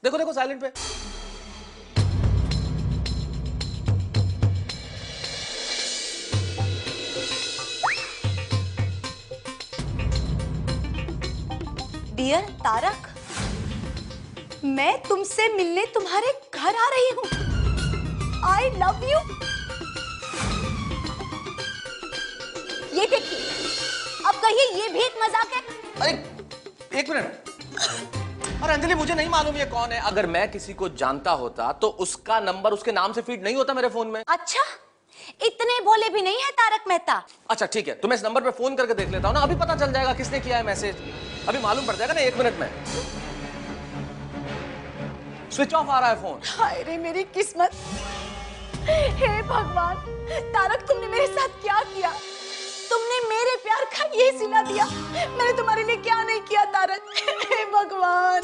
देखो देखो साइलेंट पे। डियर तारक, मैं तुमसे मिलने तुम्हारे घर आ रही हूँ। I love you. ये देखिए, अब कहिए ये भी एक मजाक है? अरे एक मिनट। और अंजलि मुझे नहीं मालूम ये कौन है। अगर मैं किसी को जानता होता तो उसका नंबर उसके नाम से फीड नहीं होता मेरे फोन में। अच्छा, इतने भोले भी नहीं है तारक मेहता। अच्छा ठीक है, तो मैं इस नंबर पे फोन करके देख लेता हूँ ना, अभी पता चल जाएगा किसने किया है मैसेज। अभी मालूम पड़ जाएगा ना 1 मिनट में। स्विच ऑफ आ रहा है फोन। हाय रे मेरी किस्मत। हे भगवान, तारक तुमने मेरे साथ क्या किया? तुमने मेरे प्यार का ये सिला दिया। मैंने तुम्हारे लिए क्या नहीं किया तारक। हे भगवान,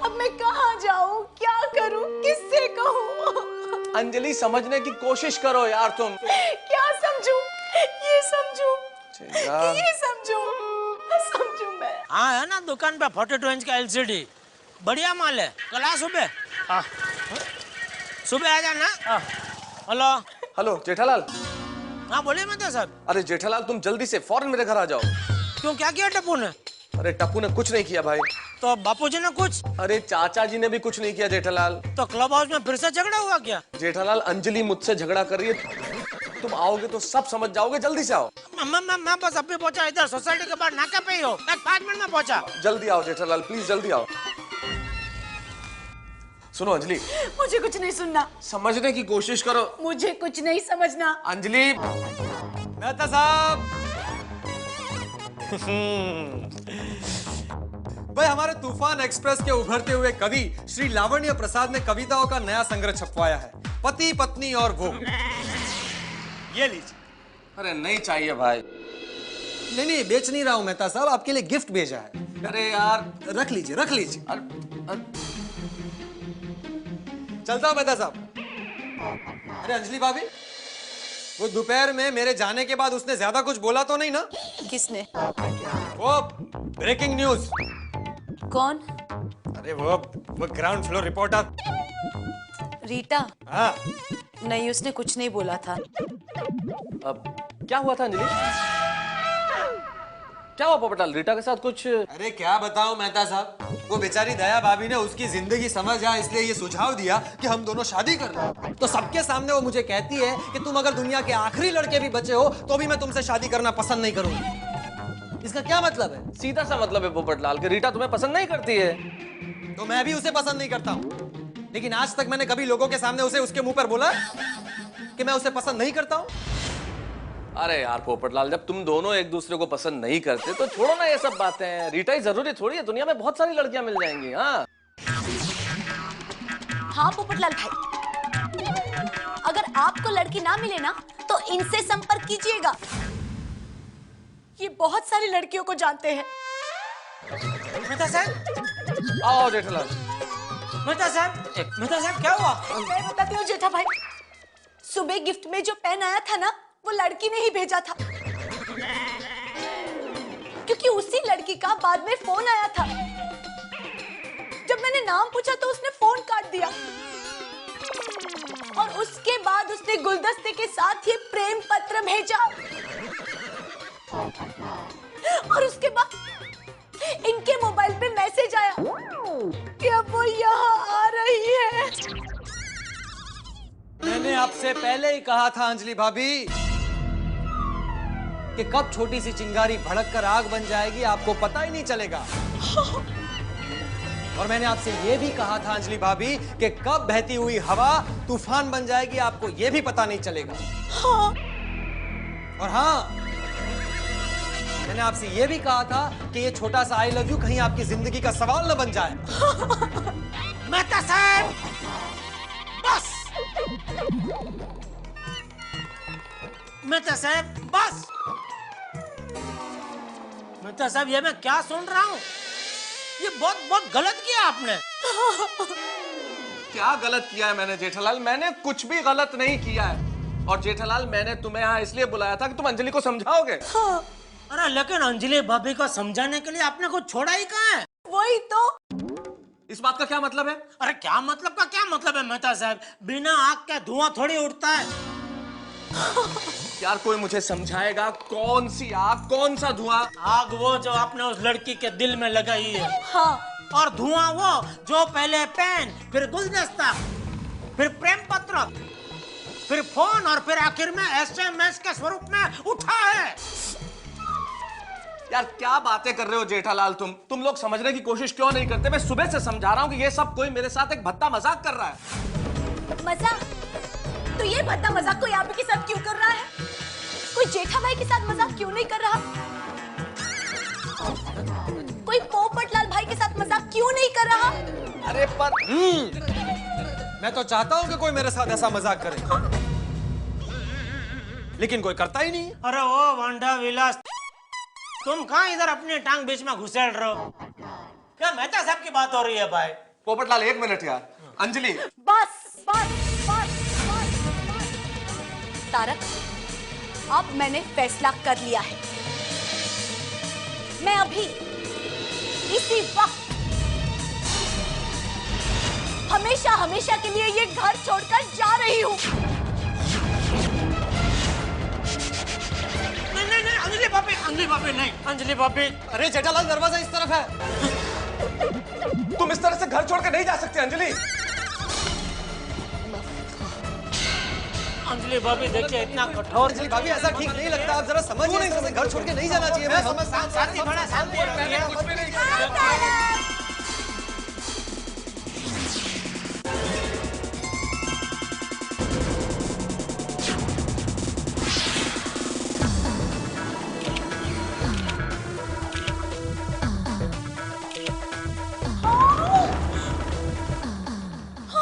अब मैं कहाँ जाऊँ, क्या करूँ, किससे कहूँ? अंजलि समझने की कोशिश करो यार तुम। क्या समझूं? ये समझूं, ये समझूं मैं। हाँ है ना दुकान पे 42 इंच का एलसीडी, बढ़िया माल है। कल आ सुबह। सुबह आ जाना। Hello hello Jethalal. हाँ बोलिए मेहता साहब। अरे जेठालाल तुम जल्दी से फौरन मेरे घर आ जाओ। क्यों, क्या किया टप्पू ने? अरे टप्पू ने कुछ नहीं किया भाई। तो बापू जी ने कुछ? अरे चाचा जी ने भी कुछ नहीं किया जेठालाल। तो क्लब हाउस में फिर से झगड़ा हुआ क्या? जेठालाल अंजलि मुझसे झगड़ा कर रही है, तुम आओगे तो सब समझ जाओगे। जल्दी से आओ। मैं बस अभी पहुंचा, इधर सोसाइटी के बाहर नाका पे ही हो। 5 मिनट में पहुंचा। जल्दी आओ जेठालाल, प्लीज जल्दी आओ। सुनो अंजलि, मुझे कुछ नहीं सुनना। समझने की कोशिश करो। मुझे कुछ नहीं समझना। अंजलि। मेहता साहब। भाई हमारे तूफान एक्सप्रेस के उभरते हुए कवि श्री लावण्य प्रसाद ने कविताओं का नया संग्रह छपवाया है, पति पत्नी और वो। ये लीजिए। अरे नहीं चाहिए भाई। नहीं बेच नहीं रहा हूं मेहता साहब, आपके लिए गिफ्ट भेजा है। अरे यार रख लीजिए रख लीजिए। चलता हूं मेहता साहब। अरे अंजलि भाभी, वो दोपहर में मेरे जाने के बाद उसने ज्यादा कुछ बोला तो नहीं ना? किसने? वो ब्रेकिंग न्यूज। कौन? अरे वो ग्राउंड फ्लोर रिपोर्टर रीटा। हाँ। नहीं, उसने कुछ नहीं बोला था। अब क्या हुआ था अंजलि? क्या हुआ पोपटलाल, रीटा के साथ कुछ? अरे क्या बताऊं मेहता साहब, वो बेचारी दया भाभी ने उसकी जिंदगी समझ आए इसलिए ये सुझाव दिया कि हम दोनों शादी कर लें। तो सबके सामने वो मुझे कहती है कि तुम अगर दुनिया के आखिरी लड़के भी बचे हो तो भी मैं तुमसे शादी करना पसंद नहीं करूंगी। इसका क्या मतलब है? सीधा सा मतलब है पोपटलाल कि रीटा तुम्हें पसंद नहीं करती है। तो मैं भी उसे पसंद नहीं करता हूँ, लेकिन आज तक मैंने कभी लोगों के सामने उसे उसके मुंह पर बोला कि मैं उसे पसंद नहीं करता हूँ। अरे यार पोपटलाल, जब तुम दोनों एक दूसरे को पसंद नहीं करते तो छोड़ो ना ये सब बातें। रीटा ही जरूरी थोड़ी है, दुनिया में बहुत सारी लड़कियां मिल जाएंगी। हाँ पोपटलाल भाई, अगर आपको लड़की ना मिले ना तो इनसे संपर्क कीजिएगा। ये बहुत सारी लड़कियों को जानते हैं। मेहता साहब। आओ जेठालाल। मेहता साहब क्या हुआ? मैं बताती हूँ जेठा भाई, सुबह गिफ्ट में जो पेन आया था ना, वो लड़की ने ही भेजा था। क्योंकि उसी लड़की का बाद में फोन आया था। जब मैंने नाम पूछा तो उसने फोन काट दिया और उसके बाद उसने गुलदस्ते के साथ ये प्रेम पत्र भेजा। और उसके बाद इनके मोबाइल पे मैसेज आया कि अब वो यहाँ आ रही है। मैंने आपसे पहले ही कहा था अंजलि भाभी कि कब छोटी सी चिंगारी भड़क कर आग बन जाएगी आपको पता ही नहीं चलेगा। और मैंने आपसे यह भी कहा था अंजलि भाभी कि कब बहती हुई हवा तूफान बन जाएगी आपको यह भी पता नहीं चलेगा। हाँ। और हाँ, मैंने आपसे यह भी कहा था कि ये छोटा सा आई लव यू कहीं आपकी जिंदगी का सवाल न बन जाए। मेहता साहब बस। मेहता साहब बस। मेहता साहब ये मैं क्या सुन रहा हूँ? ये बहुत गलत किया आपने। क्या गलत किया है मैंने जेठालाल? मैंने कुछ भी गलत नहीं किया है। और जेठालाल, मैंने तुम्हें यहाँ इसलिए बुलाया था कि तुम अंजलि को समझाओगे। हाँ। अरे लेकिन अंजलि भाभी को समझाने के लिए आपने कुछ छोड़ा ही कहाँ है? वही तो। इस बात का क्या मतलब है? अरे क्या मतलब का क्या मतलब है मेहता साहब? बिना आग के धुआं थोड़ी उठता है। यार कोई मुझे समझाएगा, कौन सी आग, कौन सा धुआं? आग वो जो आपने उस लड़की के दिल में लगाई है, हाँ, और धुआं वो जो पहले पेन, फिर गुलदस्ता, फिर प्रेम पत्र, फिर फोन और फिर आखिर में SMS के स्वरूप में उठा है। यार क्या बातें कर रहे हो जेठालाल, तुम लोग समझने की कोशिश क्यों नहीं करते? मैं सुबह से समझा रहा हूं कि ये सब कोई मेरे साथ एक भद्दा मजाक कर रहा है। मजाक? तो ये भद्दा मजाक कोई आप ही के साथ क्यों कर रहा है? कोई जेठा भाई के साथ मजाक क्यों नहीं कर रहा? कोई पोपटलाल भाई के साथ मजाक क्यों नहीं कर रहा? अरे पर मैं तो चाहता हूँ कि कोई मेरे साथ ऐसा मजाक करे, लेकिन कोई करता ही नहीं। अरे ओ वांडा विलास, तुम कहाँ इधर अपनी टांग बीच में घुसेड़ रहे हो? क्या मेहता साहब की बात हो रही है भाई? पोपटलाल एक मिनट यार। अंजलि, बस बस बस बस बस। तारक, अब मैंने फैसला कर लिया है। मैं अभी इसी वक्त हमेशा हमेशा के लिए ये घर छोड़कर जा रही हूँ। नहीं, अंजलि भाभी नहीं, अंजलि भाभी। अरे जेठालाल, दरवाजा इस तरफ है। तुम इस तरह से घर छोड़ के नहीं जा सकते अंजलि। अंजलि भाभी देखिए, इतना कठोर। अंजलि भाभी, ऐसा ठीक नहीं लगता। आप जरा समझिए, इस तरह से घर छोड़ के नहीं जाना चाहिए। शांति बड़ा शांति रखिए। कुछ भी नहीं किया।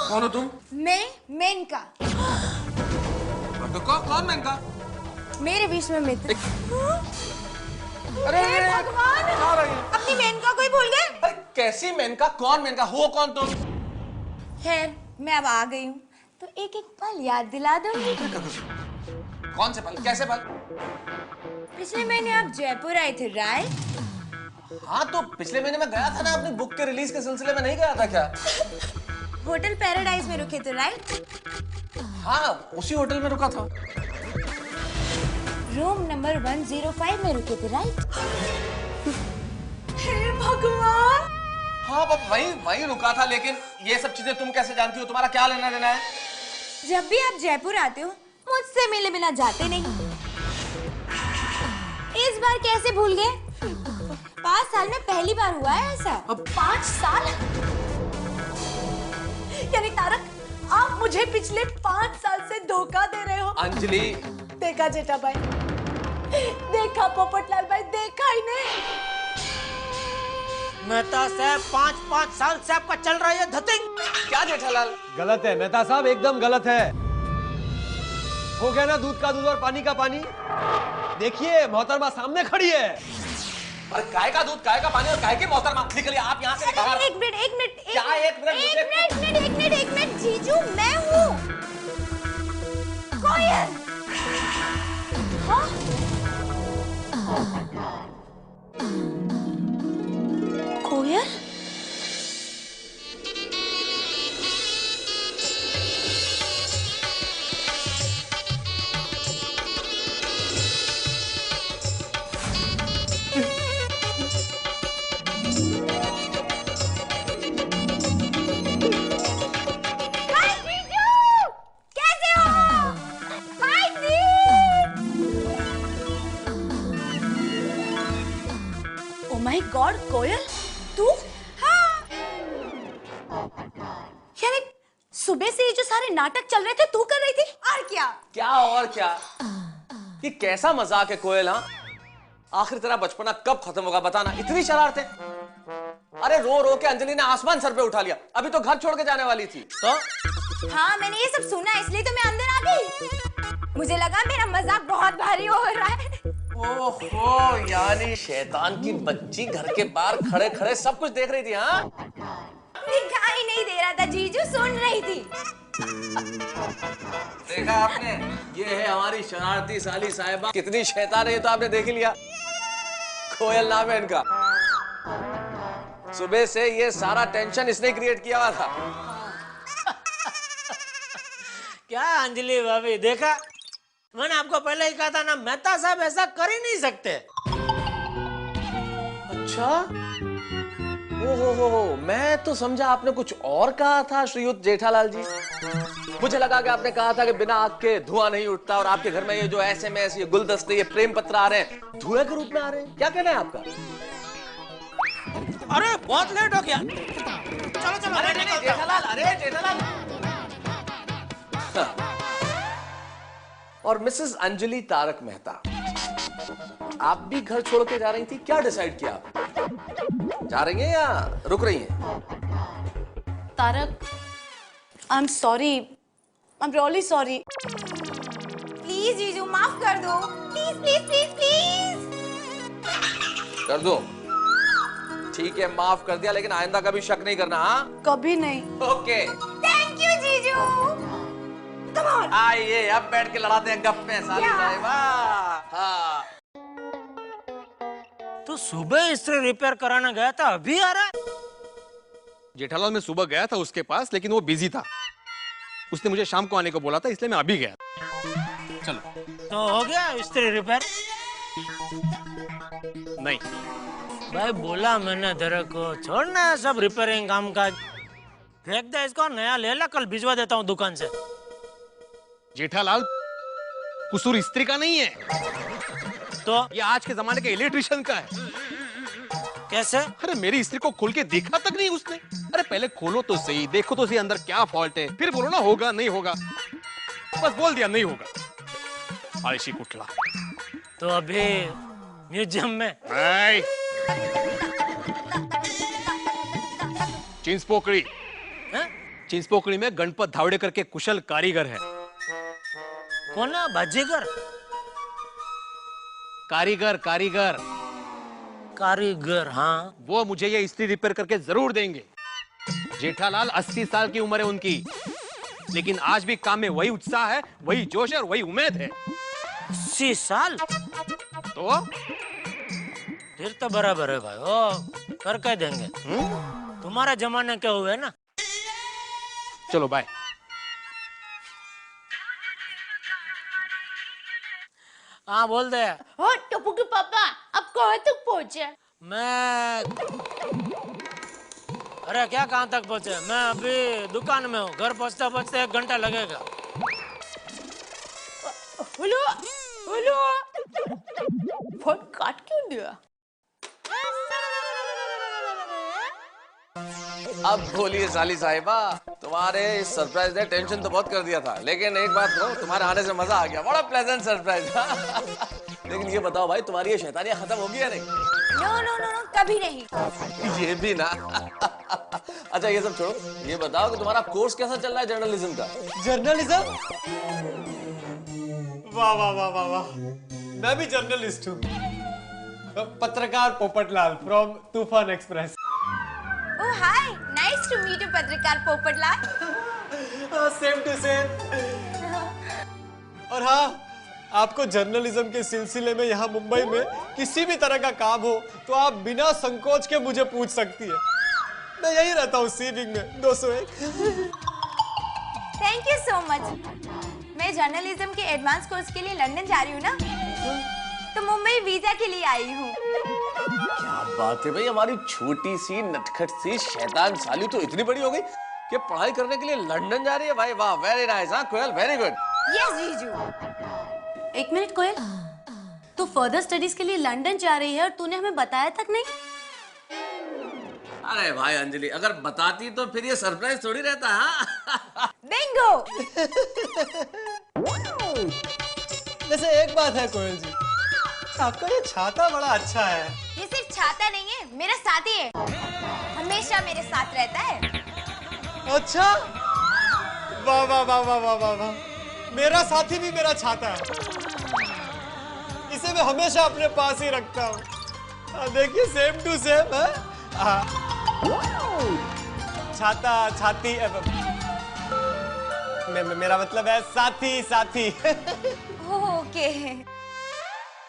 कौन हो तुम? मैं मेनका, तो कौन मेनका? मेरे बीच में मित्र। अरे हे भगवान, कहाँ रही? अपनी मेनका को ही भूल गए? अरे कैसी मेनका? कौन मेनका? हो कौन तुम? खैर, मैं अब आ गई हूँ, तो एक एक पल याद दिला दो। कौन से पल? कैसे पल? पिछले महीने आप जयपुर आए थे, राइट? हाँ तो पिछले महीने मैं गया था ना, अपनी बुक के रिलीज के सिलसिले में नहीं गया था क्या? होटल पैराडाइज में रुके थे, राइट? हाँ, उसी होटल में रुका था। रूम नंबर 105 में रुके थे, राइट? हे भगवान! हाँ वहीं रुका था, लेकिन ये सब चीजें तुम कैसे जानती हो? तुम्हारा क्या लेना देना है? जब भी आप जयपुर आते हो, मुझसे मिले बिना जाते नहीं। इस बार कैसे भूल गए? 5 साल में पहली बार हुआ है ऐसा। अब 5 साल? यानी तारक, आप मुझे पिछले 5 साल से धोखा दे रहे हो। अंजलि, देखा जेठा भाई, देखा पोपटलाल भाई, देखा ही नहीं। मेहता साहब, 5 साल से आपका चल रहा है धतिंग। क्या जेठालाल? गलत है मेहता साहब, एकदम गलत है। हो गया ना दूध का दूध और पानी का पानी। देखिए मोहतरमा सामने खड़ी है। अरे काय का दूध, काय का पानी और काय की मोहतरमा? निकलिए आप यहाँ से बाहर। एक मिनट क्या एक मिनट? जीजू, मैं हूँ कोयल। हाँ? कोयल? माय गॉड, कोयल तू? हाँ। यानी सुबह से ये जो सारे नाटक चल रहे थे तू कर रही थी? और क्या? क्या और क्या? ये कैसा मजाक है कोयल? हाँ, आखिर तेरा बचपना कब खत्म होगा बताना? इतनी शरारतें। अरे रो रो के अंजलि ने आसमान सर पे उठा लिया। अभी तो घर छोड़ के जाने वाली थी। तो हाँ, मैंने ये सब सुना, इसलिए तो मैं अंदर आ गई। मुझे लगा मेरा मजाक बहुत भारी हो रहा है। ओहो, यानी शैतान की बच्ची घर के बाहर खड़े खड़े सब कुछ देख रही थी? हाँ, दिखाई नहीं दे रहा था जीजू, सुन रही थी। देखा आपने? ये है हमारी शरारती साली साहिबा। कितनी शैतान है ये तो आपने देख ही लिया। कोयल नाम है इनका। सुबह से ये सारा टेंशन इसने क्रिएट किया हुआ था। क्या अंजलि भाभी, देखा मैंने आपको पहले ही कहा था ना, मेहता साहब ऐसा कर ही नहीं सकते। अच्छा, हो, मैं तो समझा आपने कुछ और कहा था श्रीयुत जेठालाल जी। मुझे लगा कि आपने कहा था कि बिना आग के धुआं नहीं उठता, और आपके घर में ये जो SMS, ये गुलदस्ते, ये प्रेम पत्र आ रहे हैं, धुएं के रूप में आ रहे हैं। क्या कहना है आपका? अरे बहुत लेट हो गया, चलो चलो। अरे नहीं, जेठालाल, अरे जेठालाल। हाँ। और मिसेस अंजलि तारक मेहता, आप भी घर छोड़ के जा रही थी, क्या डिसाइड किया आप? जा रही हैं या रुक रही हैं? Tarak, I am sorry, I am really sorry. Please जीजू, माफ कर दो, प्लीज प्लीज प्लीज प्लीज। कर दो, ठीक है, माफ कर दिया, लेकिन आइंदा कभी शक नहीं करना। हाँ, कभी नहीं। ओके, थैंक यू जीजू। कम ऑन, आइए अब बैठ के लड़ाते हैं गप्पे साली साहिबा। हाँ, तू सुबह इस्त्री रिपेयर कराने गया था, अभी आ रहा है? जेठालाल मैं सुबह गया था उसके पास, लेकिन वो बिजी था। उसने मुझे शाम को आने को बोला था, इसलिए मैं अभी गया। चलो। तो हो गया इस्त्री रिपेयर? नहीं भाई बोला मैंने तेरे को, छोड़ना है सब रिपेयरिंग काम काज, फेंक दे इसको, नया ले ला, कल भिजवा देता हूँ दुकान से। जेठालाल, कसूर स्त्री का नहीं है, तो ये आज के जमाने के इलेक्ट्रिशियन का है। कैसे? अरे मेरी स्त्री को खोल के देखा तक नहीं उसने। अरे पहले खोलो तो सही, देखो तो सही अंदर क्या फॉल्ट है, फिर बोलो ना होगा नहीं होगा। बस बोल दिया नहीं होगा, आलसी कुटला। तो अभी म्यूजियम में चिंचपोकड़ी, हैं? चिंचपोकड़ी में गणपत धावड़ेकर के कुशल कारीगर है। कौन है? बाजीगर? कारीगर कारीगर कारीगर, हाँ। वो मुझे ये इस्त्री रिपेयर करके जरूर देंगे। जेठालाल 80 साल की उम्र है उनकी, लेकिन आज भी काम में वही उत्साह है, वही जोश है और वही उम्मीद है। 80 साल? तो फिर तो बराबर है भाई, ओ करके देंगे। तुम्हारे जमाने के हुए ना। चलो बाय। हाँ बोल दे। हो टप्पू के पापा, अब कहाँ तक पहुँचे? मैं, अरे क्या कहाँ तक पहुँचे, मैं अभी दुकान में हूँ, घर पहुँचते पहुँचते 1 घंटा लगेगा। हेलो हेलो, फोन काट क्यों दिया? अब बोलिए साली साहिबा, तुम्हारे इस सरप्राइज ने टेंशन तो बहुत कर दिया था, लेकिन एक बात कहो, तुम्हारे आने से मजा आ गया, बड़ा प्लेजेंट सरप्राइज था। लेकिन ये बताओ भाई, तुम्हारी ये शैतानियां खत्म होगी या नहीं? नो नो नो नो, कभी नहीं। ये भी ना। अच्छा ये सब छोड़ो, ये बताओ कि तुम्हारा कोर्स कैसा चल रहा है जर्नलिज्म का? जर्नलिज्म? वाह वाह वाह वाह वाह, मैं भी जर्नलिस्ट हूँ। पत्रकार पोपटलाल फ्रॉम तूफान express. Oh hi, nice to meet you, पत्रकार पोपटलाल। Same to same. और हाँ, आपको जर्नलिज्म के सिलसिले में यहाँ मुंबई में किसी भी तरह का काम हो तो आप बिना संकोच के मुझे पूछ सकती है। मैं यही रहता हूँ सी विंग में 201। Thank you so much. मैं जर्नलिज्म के एडवांस कोर्स के लिए लंदन जा रही हूँ ना, तो मुंबई वीजा के लिए आई हूँ। क्या बात है भाई, हमारी छोटी सी नटखट सी शैतान साली तो इतनी बड़ी हो गई कि पढ़ाई करने के लिए लंदन जा रही है। भाई वाह, वेरी नाइस। हाँ कोयल, वेरी गुड। यस जीजू। 1 मिनट कोयल, तू फर्दर स्टडीज के लिए लंदन जा रही है और तूने हमें बताया तक नहीं? अरे भाई अंजलि, अगर बताती तो फिर ये सरप्राइज थोड़ी रहता। हाँ बिंगो। वैसे एक बात है कोयल जी, आपका ये छाता बड़ा अच्छा है। ये सिर्फ छाता नहीं है, मेरा साथी है, हमेशा मेरे साथ रहता है। अच्छा, वाह वाह वाह वाह वाह वाह वाह, मेरा साथी भी मेरा छाता है, इसे मैं हमेशा अपने पास ही रखता हूँ। देखिए सेम टू सेम है। छाता छाती, मेरा मतलब है साथी साथी। ओके।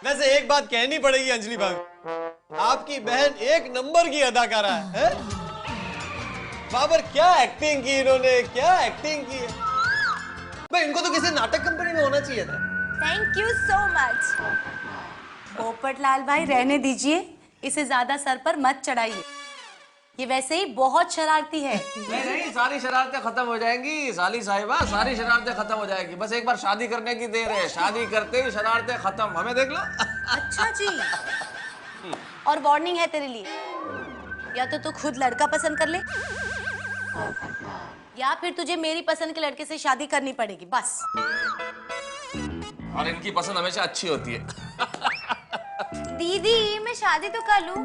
वैसे एक बात कहनी पड़ेगी अंजलि भाभी, आपकी बहन एक नंबर की अदाकारा है? बाबर, क्या एक्टिंग की इन्होंने, क्या एक्टिंग की है। भाई इनको तो किसी नाटक कंपनी में होना चाहिए था। Thank you so much. Popatlal भाई रहने दीजिए, इसे ज्यादा सर पर मत चढ़ाइए, ये वैसे ही बहुत शरारती है। नहीं, सारी शरारतें खत्म हो जाएंगी साली साहिबा, सारी शरारतें खत्म हो जाएगी। बस एक बार शादी करने की देर है, शादी करते ही शरारतें खत्म। हमें देख लो। अच्छा जी। और वार्निंग है तेरे लिए, या तो तू खुद लड़का पसंद कर ले, या फिर तुझे मेरी पसंद के लड़के से शादी करनी पड़ेगी, बस। और इनकी पसंद हमेशा अच्छी होती है। दीदी मैं शादी तो कर लूं,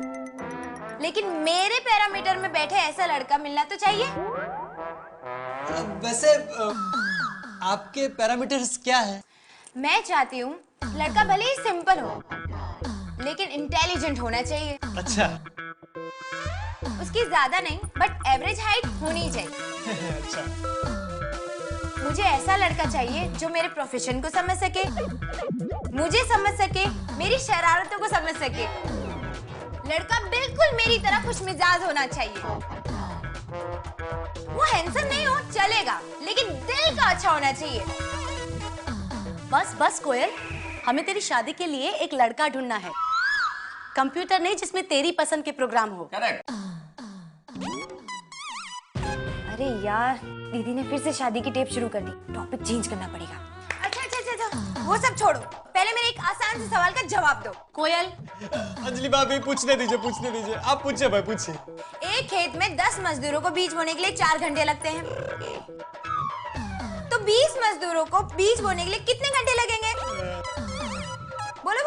लेकिन मेरे पैरामीटर में बैठे ऐसा लड़का मिलना तो चाहिए। वैसे आपके पैरामीटर्स क्या है? मैं चाहती हूँ लड़का भले ही सिंपल हो, लेकिन इंटेलिजेंट होना चाहिए। अच्छा। उसकी ज्यादा नहीं, बट एवरेज हाइट होनी चाहिए। अच्छा। मुझे ऐसा लड़का चाहिए जो मेरे प्रोफेशन को समझ सके, मुझे समझ सके, मेरी शरारतों को समझ सके। लड़का बिल्कुल मेरी तरह खुश मिजाज होना चाहिए। वो हैंडसम नहीं हो चलेगा, लेकिन दिल का अच्छा होना चाहिए। बस बस कोयल, हमें तेरी शादी के लिए एक लड़का ढूंढना है, कंप्यूटर नहीं जिसमें तेरी पसंद के प्रोग्राम हो। करेक्ट। अरे यार, दीदी ने फिर से शादी की टेप शुरू कर दी, टॉपिक चेंज करना पड़ेगा। अच्छा, वो सब छोड़ो, पहले मेरे एक आसान से सवाल का जवाब दो। कोयल। अंजलि भाभी पूछने दीजिए, आप पूछिए भाई, पूछिए। एक खेत में 10 मजदूरों को बीज बोने के लिए 4 घंटे लगते हैं, तो 20 मजदूरों को बीज बोने के लिए कितने घंटे लगेंगे? बोलो।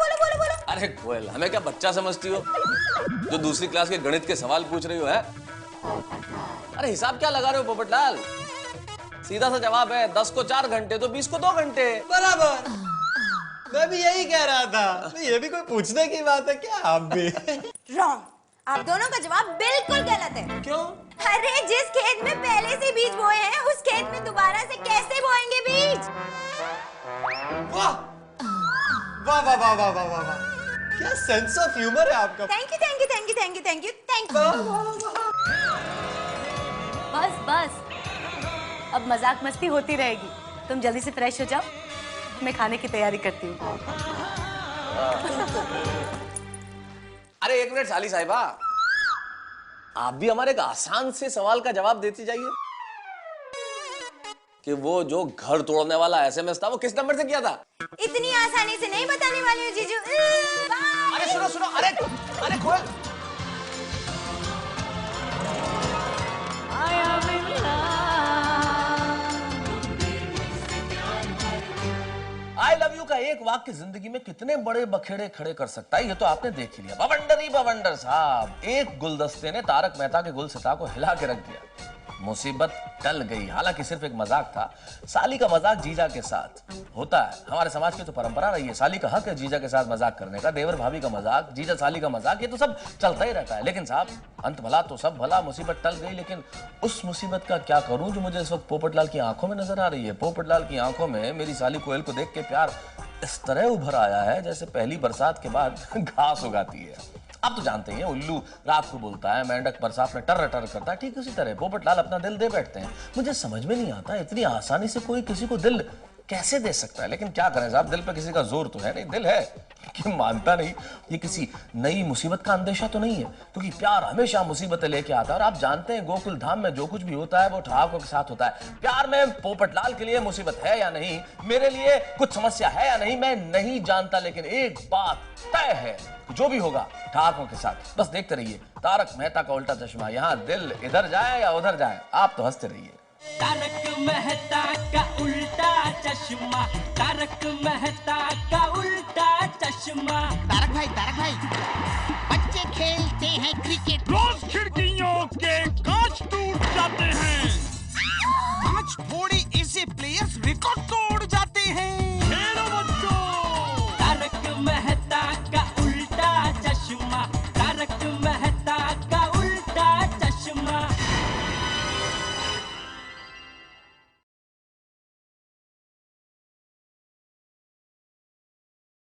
अरे कोयल, हमें क्या बच्चा समझती हो जो दूसरी क्लास के गणित के सवाल पूछ रही हो है? अरे हिसाब क्या लगा रहे हो पोपटलाल? सीधा सा जवाब है, 10 को 4 घंटे तो 20 को 2 घंटे। बराबर, मैं भी यही कह रहा था। ये भी कोई पूछने की बात है क्या? आप भी रॉन्ग, आप दोनों का जवाब बिल्कुल गलत है। क्यों? अरे जिस खेत में पहले से बीज बोए हैं, उस खेत में दोबारा से कैसे बोएंगे बीज? वाह वाह वाह वाह वाह वाह वाह, क्या सेंस ऑफ ह्यूमर है आपका। Thank you. बस अब मजाक मस्ती होती रहेगी, तुम जल्दी से फ्रेश हो जाओ, मैं खाने की तैयारी करती हूँ। अरे एक मिनट साली साहिबा, आप भी हमारे एक आसान से सवाल का जवाब देती जाइए कि वो जो घर तोड़ने वाला एसएमएस था वो किस नंबर से किया था? इतनी आसानी से नहीं बताने वाली हूँ जीजू। अरे सुनो, अरे खोल। आई लव यू का एक वाक्य जिंदगी में कितने बड़े बखेड़े खड़े कर सकता है, ये तो आपने देख ही लिया। बवंडर ही बवंडर साहब, एक गुलदस्ते ने तारक मेहता के गुलसिता को हिला के रख दिया। मुसीबत टल गई। हालांकि सिर्फ एक मजाक था, साली का मजाक जीजा के साथ होता है। हमारे समाज की तो परंपरा रही है, साली का हक है जीजा के साथ मजाक करने का। देवर भाभी का मजाक, जीजा साली का मजाक, ये तो सब चलता ही रहता है। लेकिन साहब, अंत भला तो सब भला, मुसीबत टल गई, लेकिन उस मुसीबत का क्या करूं जो मुझे इस वक्त पोपटलाल की आंखों में नजर आ रही है। पोपटलाल की आंखों में मेरी साली कोयल को देख के प्यार इस तरह उभर आया है जैसे पहली बरसात के बाद घास उगाती है। आप तो जानते हैं, उल्लू रात को बोलता है, मेंढक बरसात में टर टर करता है, ठीक उसी तरह पोपटलाल अपना दिल दे बैठते हैं। मुझे समझ में नहीं आता इतनी आसानी से कोई किसी को दिल कैसे दे सकता है, लेकिन क्या करें साहब, दिल पे किसी का जोर तो है नहीं, दिल है कि मानता नहीं। ये किसी नई मुसीबत का अंदेशा तो नहीं है, क्योंकि प्यार हमेशा मुसीबतें लेके आता है। और आप जानते हैं गोकुल धाम में जो कुछ भी होता है वो ठहाकों के साथ होता है। प्यार में पोपटलाल के लिए मुसीबत है या नहीं, मेरे लिए कुछ समस्या है या नहीं, मैं नहीं जानता, लेकिन एक बात तय है, जो भी होगा ठहाकों के साथ। बस देखते रहिए तारक मेहता का उल्टा चश्मा। यहाँ दिल इधर जाए या उधर जाए, आप तो हंसते रहिए। तारक मेहता का उल्टा चश्मा, तारक मेहता का उल्टा चश्मा। तारक भाई बच्चे खेलते हैं क्रिकेट, रोज खिड़कियों के कांच टूट जाते हैं। आज थोड़े ऐसे प्लेयर्स रिकॉर्ड